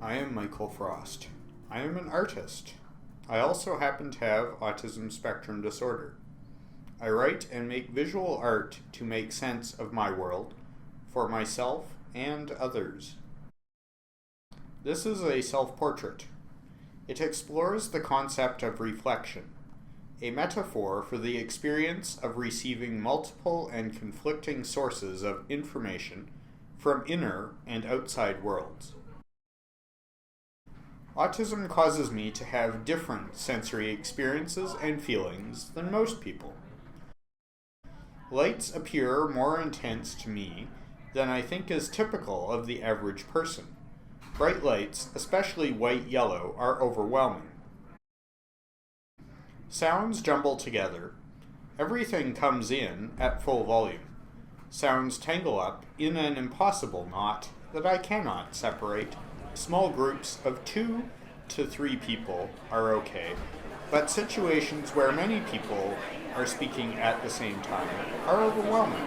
I am Michael Frost. I am an artist. I also happen to have autism spectrum disorder. I write and make visual art to make sense of my world, for myself and others. This is a self-portrait. It explores the concept of reflection, a metaphor for the experience of receiving multiple and conflicting sources of information from inner and outside worlds. Autism causes me to have different sensory experiences and feelings than most people. Lights appear more intense to me than I think is typical of the average person. Bright lights, especially white-yellow, are overwhelming. Sounds jumble together. Everything comes in at full volume. Sounds tangle up in an impossible knot that I cannot separate. Small groups of 2 to 3 people are okay, but situations where many people are speaking at the same time are overwhelming.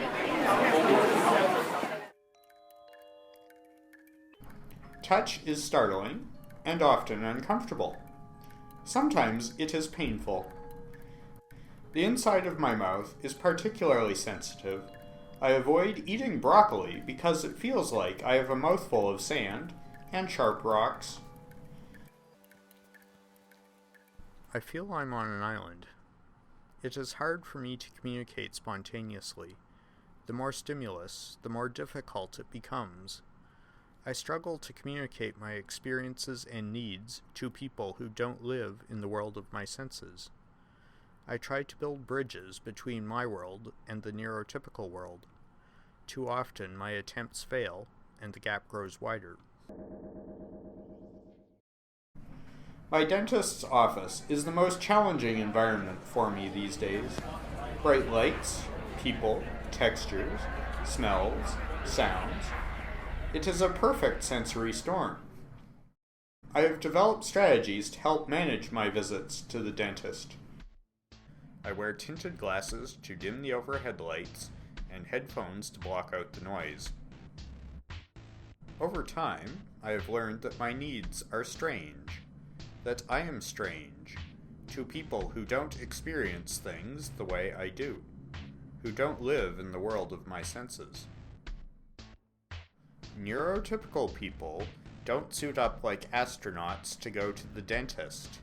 Touch is startling and often uncomfortable. Sometimes it is painful. The inside of my mouth is particularly sensitive. I avoid eating broccoli because it feels like I have a mouthful of sand and sharp rocks. I feel I'm on an island. It is hard for me to communicate spontaneously. The more stimulus, the more difficult it becomes. I struggle to communicate my experiences and needs to people who don't live in the world of my senses. I try to build bridges between my world and the neurotypical world. Too often my attempts fail, and the gap grows wider. My dentist's office is the most challenging environment for me these days. Bright lights, people, textures, smells, sounds. It is a perfect sensory storm. I have developed strategies to help manage my visits to the dentist. I wear tinted glasses to dim the overhead lights and headphones to block out the noise. Over time, I have learned that my needs are strange, that I am strange to people who don't experience things the way I do, who don't live in the world of my senses. Neurotypical people don't suit up like astronauts to go to the dentist.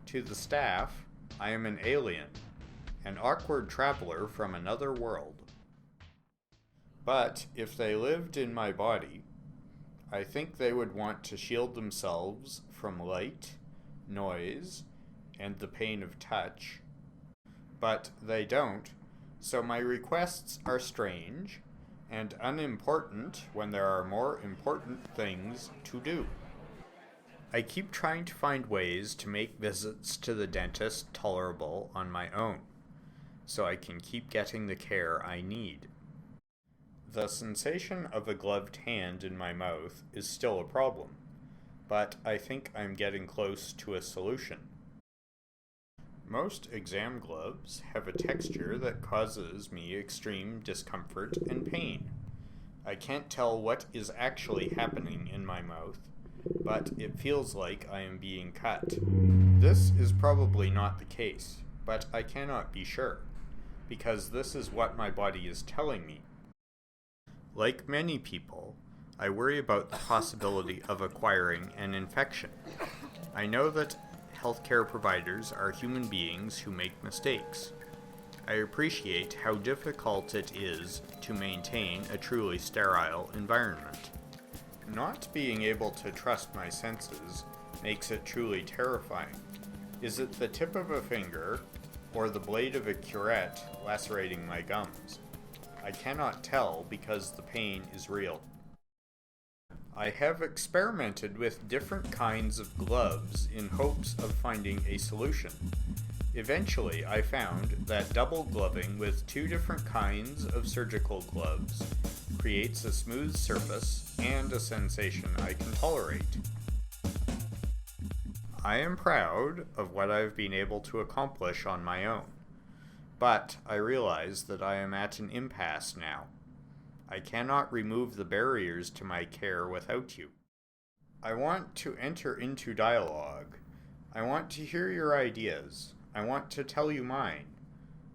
To the staff, I am an alien, an awkward traveler from another world. But if they lived in my body, I think they would want to shield themselves from light, noise, and the pain of touch. But they don't, so my requests are strange and unimportant when there are more important things to do. I keep trying to find ways to make visits to the dentist tolerable on my own, so I can keep getting the care I need. The sensation of a gloved hand in my mouth is still a problem, but I think I'm getting close to a solution. Most exam gloves have a texture that causes me extreme discomfort and pain. I can't tell what is actually happening in my mouth, but it feels like I am being cut. This is probably not the case, but I cannot be sure, because this is what my body is telling me. Like many people, I worry about the possibility of acquiring an infection. I know that healthcare providers are human beings who make mistakes. I appreciate how difficult it is to maintain a truly sterile environment. Not being able to trust my senses makes it truly terrifying. Is it the tip of a finger or the blade of a curette lacerating my gums? I cannot tell because the pain is real. I have experimented with different kinds of gloves in hopes of finding a solution. Eventually, I found that double gloving with 2 different kinds of surgical gloves creates a smooth surface and a sensation I can tolerate. I am proud of what I've been able to accomplish on my own, but I realize that I am at an impasse now. I cannot remove the barriers to my care without you. I want to enter into dialogue. I want to hear your ideas. I want to tell you mine.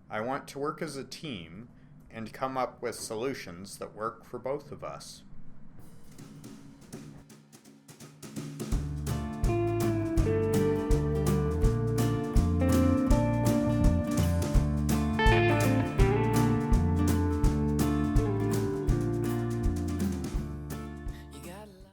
I want to work as a team and come up with solutions that work for both of us.